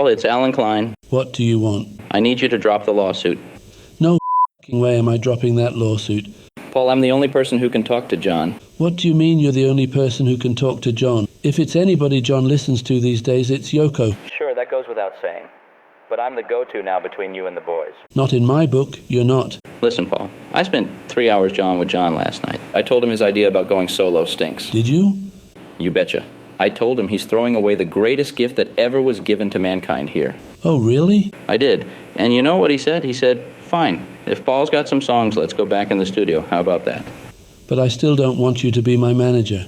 it's Alan Klein. What do you want? I need you to drop the lawsuit. No f***ing way am I dropping that lawsuit. Paul, I'm the only person who can talk to John. What do you mean you're the only person who can talk to John? If it's anybody John listens to these days, it's Yoko. Sure, that goes without saying. But I'm the go-to now between you and the boys. Not in my book, you're not. Listen, Paul, I spent 3 hours with John last night. I told him his idea about going solo stinks. Did you? You betcha. I told him he's throwing away the greatest gift that ever was given to mankind here. Oh, really? I did. And you know what he said? He said, fine, if Paul's got some songs, let's go back in the studio. How about that? But I still don't want you to be my manager.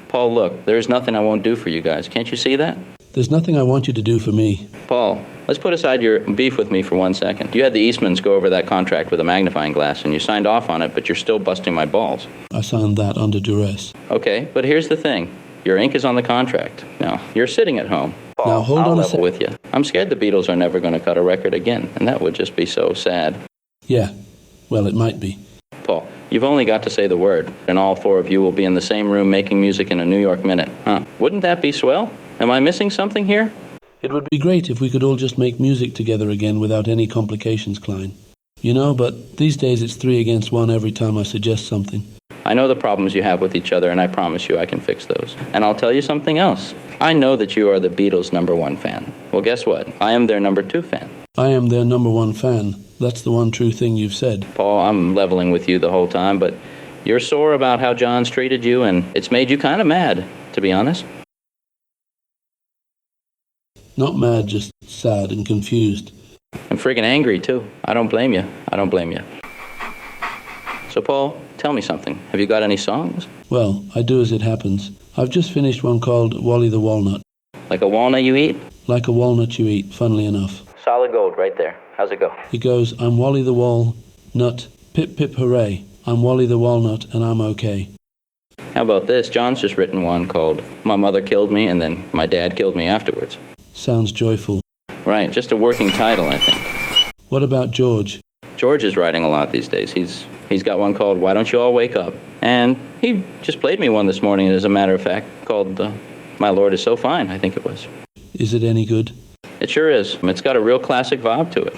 Paul, look, there's nothing I won't do for you guys. Can't you see that? There's nothing I want you to do for me. Paul, let's put aside your beef with me for 1 second. You had the Eastmans go over that contract with a magnifying glass, and you signed off on it, but you're still busting my balls. I signed that under duress. Okay, but here's the thing. Your ink is on the contract. Now, you're sitting at home. Paul, now, hold on a second. with you. I'm scared the Beatles are never going to cut a record again, and that would just be so sad. Yeah, well, it might be. Paul, you've only got to say the word, and all four of you will be in the same room making music in a New York minute. Huh? Wouldn't that be swell? Am I missing something here? It would be great if we could all just make music together again without any complications, Klein. You know, but these days it's 3 against 1 every time I suggest something. I know the problems you have with each other, and I promise you I can fix those. And I'll tell you something else. I know that you are the Beatles' #1 fan. Well, guess what? I am their #2 fan. I am their #1 fan. That's the one true thing you've said. Paul, I'm leveling with you the whole time, but you're sore about how John's treated you, and it's made you kind of mad, to be honest. Not mad, just sad and confused. I'm friggin' angry, too. I don't blame you. I don't blame you. So, Paul, tell me something. Have you got any songs? Well, I do as it happens. I've just finished one called Wally the Walnut. Like a walnut you eat? Like a walnut you eat, funnily enough. Solid gold right there. How's it go? It goes, I'm Wally the Walnut, pip pip hooray. I'm Wally the Walnut and I'm okay. How about this? John's just written one called My Mother Killed Me and then My Dad Killed Me Afterwards. Sounds joyful. Right, just a working title, I think. What about George? George is writing a lot these days. He's got one called Why Don't You All Wake Up? And he just played me one this morning, as a matter of fact, called My Lord Is So Fine, I think it was. Is it any good? It sure is. It's got a real classic vibe to it.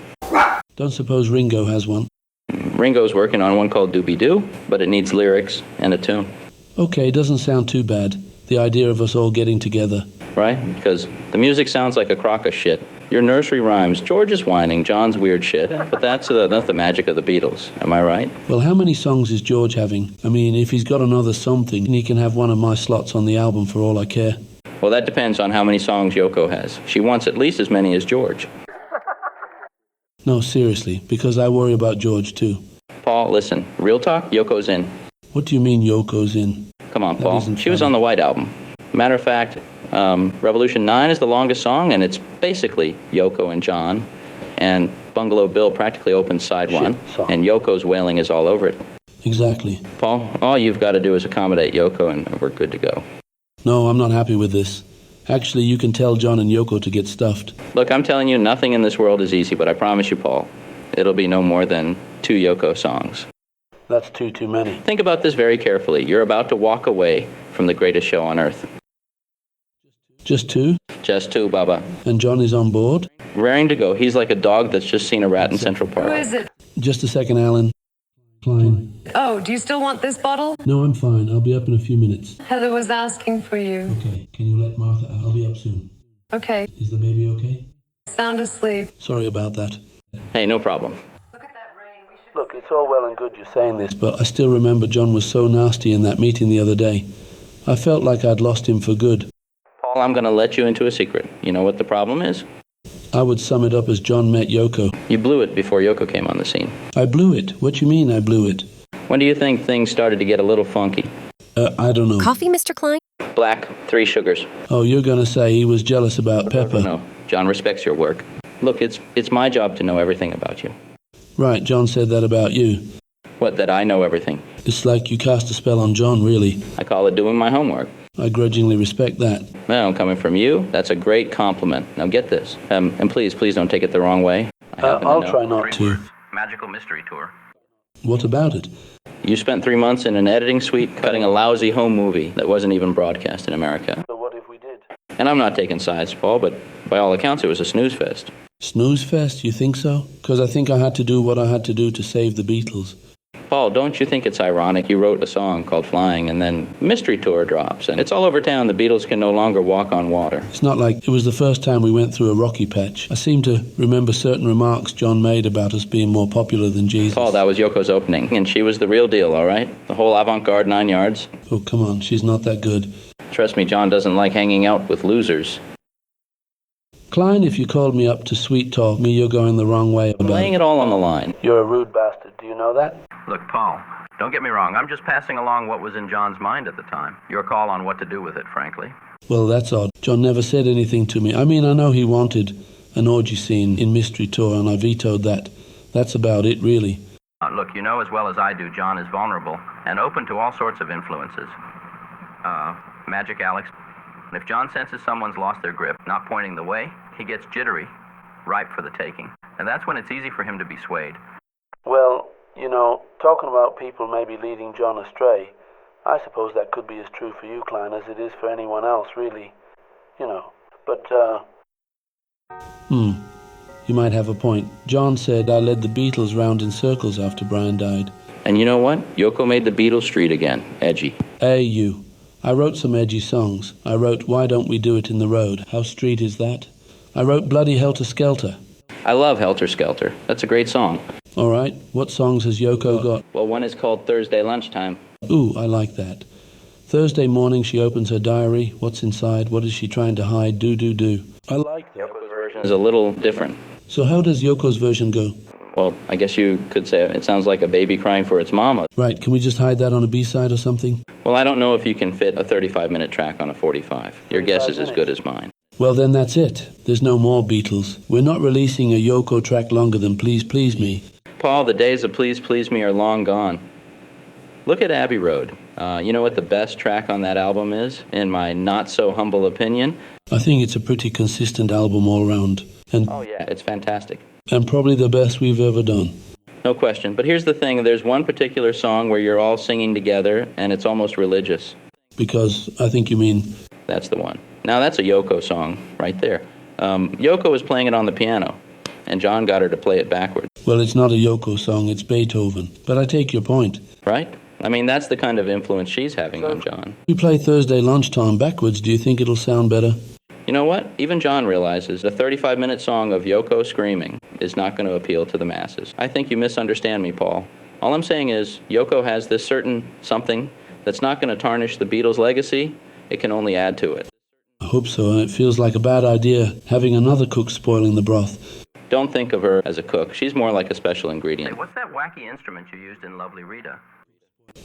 Don't suppose Ringo has one? Ringo's working on one called Dooby Doo, but it needs lyrics and a tune. Okay, doesn't sound too bad. The idea of us all getting together. Right? Because the music sounds like a crock of shit. Your nursery rhymes, George is whining, John's weird shit. But that's the magic of the Beatles. Am I right? Well, how many songs is George having? I mean, if he's got another something, he can have one of my slots on the album for all I care. Well, that depends on how many songs Yoko has. She wants at least as many as George. No, seriously, because I worry about George too. Paul, listen, real talk, Yoko's in. What do you mean Yoko's in? Come on, Paul. She was on the White Album. Matter of fact, Revolution 9 is the longest song, and it's basically Yoko and John. And Bungalow Bill practically opens side one, and Yoko's wailing is all over it. Exactly. Paul, all you've got to do is accommodate Yoko, and we're good to go. No, I'm not happy with this. Actually, you can tell John and Yoko to get stuffed. Look, I'm telling you, nothing in this world is easy, but I promise you, Paul, it'll be no more than 2 Yoko songs. That's too many. Think about this very carefully. You're about to walk away from the greatest show on earth. Just 2? Just 2, Baba. And John is on board? Raring to go. He's like a dog that's just seen a rat in Central Park. Who is it? Just a second, Alan. Klein. Oh, do you still want this bottle? No, I'm fine. I'll be up in a few minutes. Heather was asking for you. Okay, can you let Martha out? I'll be up soon. Okay. Is the baby okay? Sound asleep. Sorry about that. Hey, no problem. Look at that rain. We should... Look, it's all well and good you're saying this, but I still remember John was so nasty in that meeting the other day. I felt like I'd lost him for good. Paul, I'm going to let you into a secret. You know what the problem is? I would sum it up as John met Yoko. You blew it before Yoko came on the scene. I blew it? What do you mean I blew it? When do you think things started to get a little funky? I don't know. Coffee, Mr. Klein? Black, 3 sugars. Oh, you're going to say he was jealous about Pepper. No, John respects your work. Look, it's my job to know everything about you. Right, John said that about you. What, that I know everything? It's like you cast a spell on John, really. I call it doing my homework. I grudgingly respect that. Well, coming from you, that's a great compliment. Now get this. And please don't take it the wrong way. I'll try not to. Magical Mystery Tour. What about it? You spent 3 months in an editing suite cutting a lousy home movie that wasn't even broadcast in America. So what if we did? And I'm not taking sides, Paul, but By all accounts, it was a snooze fest. Snooze fest, you think so? Because I think I had to do what I had to do to save the Beatles. Paul, don't you think it's ironic you wrote a song called Flying and then Mystery Tour drops and it's all over town, the Beatles can no longer walk on water? It's not like it was the first time we went through a rocky patch. I seem to remember certain remarks John made about us being more popular than Jesus. Paul, that was Yoko's opening, and she was the real deal, all right? The whole avant-garde 9 yards. Oh, come on, she's not that good. Trust me, John doesn't like hanging out with losers. Klein, if you called me up to sweet talk me, you're going the wrong way about Laying it all on the line. You're a rude bastard, do you know that? Look, Paul, don't get me wrong. I'm just passing along what was in John's mind at the time. Your call on what to do with it, frankly. Well, that's odd. John never said anything to me. I mean, I know he wanted an orgy scene in Mystery Tour, and I vetoed that. That's about it, really. Look, you know as well as I do, John is vulnerable and open to all sorts of influences. Magic Alex. If John senses someone's lost their grip, not pointing the way, he gets jittery, ripe for the taking. And that's when it's easy for him to be swayed. Well, you know, talking about people maybe leading John astray, I suppose that could be as true for you, Klein, as it is for anyone else, really. You know, but, you might have a point. John said I led the Beatles round in circles after Brian died. And you know what? Yoko made the Beatles street again. Edgy. Hey, you. I wrote some edgy songs. I wrote Why Don't We Do It in the Road? How street is that? I wrote Bloody Helter Skelter. I love Helter Skelter. That's a great song. All right. What songs has Yoko got? Well, one is called Thursday Lunchtime. Ooh, I like that. Thursday morning she opens her diary. What's inside? What is she trying to hide? Do, do, do. I like that. Yoko's version is a little different. So how does Yoko's version go? Well, I guess you could say it sounds like a baby crying for its mama. Right. Can we just hide that on a B-side or something? Well, I don't know if you can fit a 35-minute track on a 45. Your guess is as good as mine. Well, then that's it. There's no more Beatles. We're not releasing a Yoko track longer than Please Please Me. Paul, the days of Please Please Me are long gone. Look at Abbey Road. You know what the best track on that album is, in my not-so-humble opinion? I think it's a pretty consistent album all round. Oh, yeah, it's fantastic. And probably the best we've ever done. No question. But here's the thing. There's one particular song where you're all singing together, and it's almost religious. Because I think you mean... That's the one. Now, that's a Yoko song right there. Yoko was playing it on the piano, and John got her to play it backwards. Well, it's not a Yoko song, it's Beethoven. But I take your point. Right? I mean, that's the kind of influence she's having on John. If we play Thursday Lunchtime backwards, do you think it'll sound better? You know what? Even John realizes a 35-minute song of Yoko screaming is not going to appeal to the masses. I think you misunderstand me, Paul. All I'm saying is Yoko has this certain something that's not going to tarnish the Beatles' legacy. It can only add to it. I hope so, and it feels like a bad idea, having another cook spoiling the broth. Don't think of her as a cook. She's more like a special ingredient. Hey, what's that wacky instrument you used in Lovely Rita?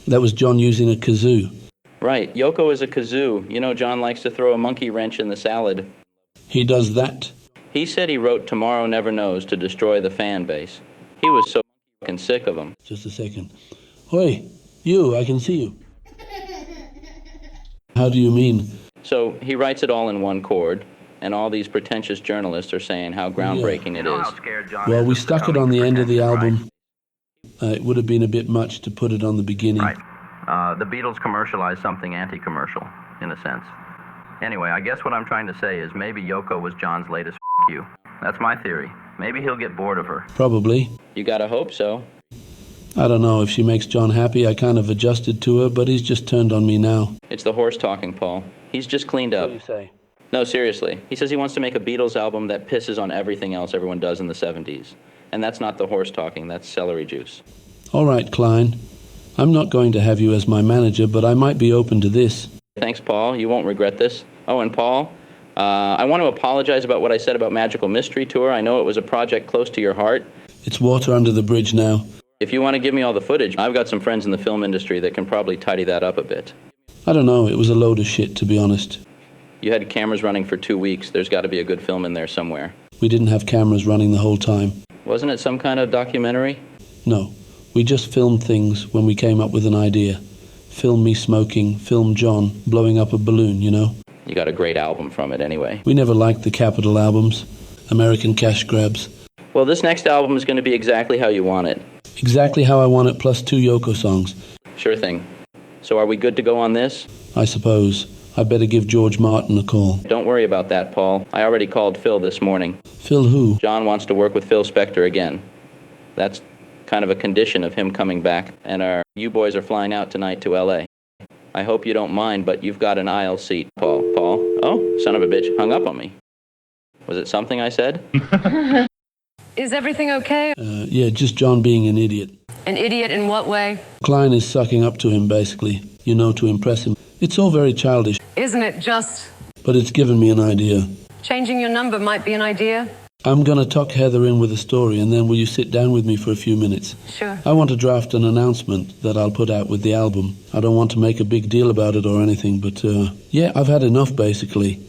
That was John using a kazoo. Right. Yoko is a kazoo. You know, John likes to throw a monkey wrench in the salad. He does that? He said he wrote Tomorrow Never Knows to destroy the fan base. He was so fucking sick of them. Just a second. Oi, you, I can see you. How do you mean? So he writes it all in one chord, and all these pretentious journalists are saying how groundbreaking it is. Well, we stuck it on the end of the album. It would have been a bit much to put it on the beginning. Right. The Beatles commercialized something anti-commercial, in a sense. Anyway, I guess what I'm trying to say is maybe Yoko was John's latest you. That's my theory. Maybe he'll get bored of her. Probably. You gotta hope so. I don't know if she makes John happy. I kind of adjusted to her, but he's just turned on me now. It's the horse talking, Paul. He's just cleaned up. What do you say? No, seriously. He says he wants to make a Beatles album that pisses on everything else everyone does in the 70s. And that's not the horse talking, that's celery juice. All right, Klein. I'm not going to have you as my manager, but I might be open to this. Thanks, Paul. You won't regret this. Oh, and Paul, I want to apologize about what I said about Magical Mystery Tour. I know it was a project close to your heart. It's water under the bridge now. If you want to give me all the footage, I've got some friends in the film industry that can probably tidy that up a bit. I don't know. It was a load of shit, to be honest. You had cameras running for 2 weeks. There's got to be a good film in there somewhere. We didn't have cameras running the whole time. Wasn't it some kind of documentary? No. We just filmed things when we came up with an idea. Film me smoking, film John blowing up a balloon, you know? You got a great album from it anyway. We never liked the Capitol albums. American cash grabs. Well, this next album is going to be exactly how you want it. Exactly how I want it, plus 2 Yoko songs. Sure thing. So are we good to go on this? I suppose. I better give George Martin a call. Don't worry about that, Paul. I already called Phil this morning. Phil who? John wants to work with Phil Spector again. That's kind of a condition of him coming back, and you boys are flying out tonight to L.A. I hope you don't mind, but you've got an aisle seat, Paul. Oh, son of a bitch, hung up on me. Was it something I said? Is everything okay? Yeah, just John being an idiot. An idiot in what way? Klein is sucking up to him, basically. You know, to impress him. It's all very childish. Isn't it just... But it's given me an idea. Changing your number might be an idea? I'm going to tuck Heather in with a story, and then will you sit down with me for a few minutes? Sure. I want to draft an announcement that I'll put out with the album. I don't want to make a big deal about it or anything, but yeah, I've had enough, basically.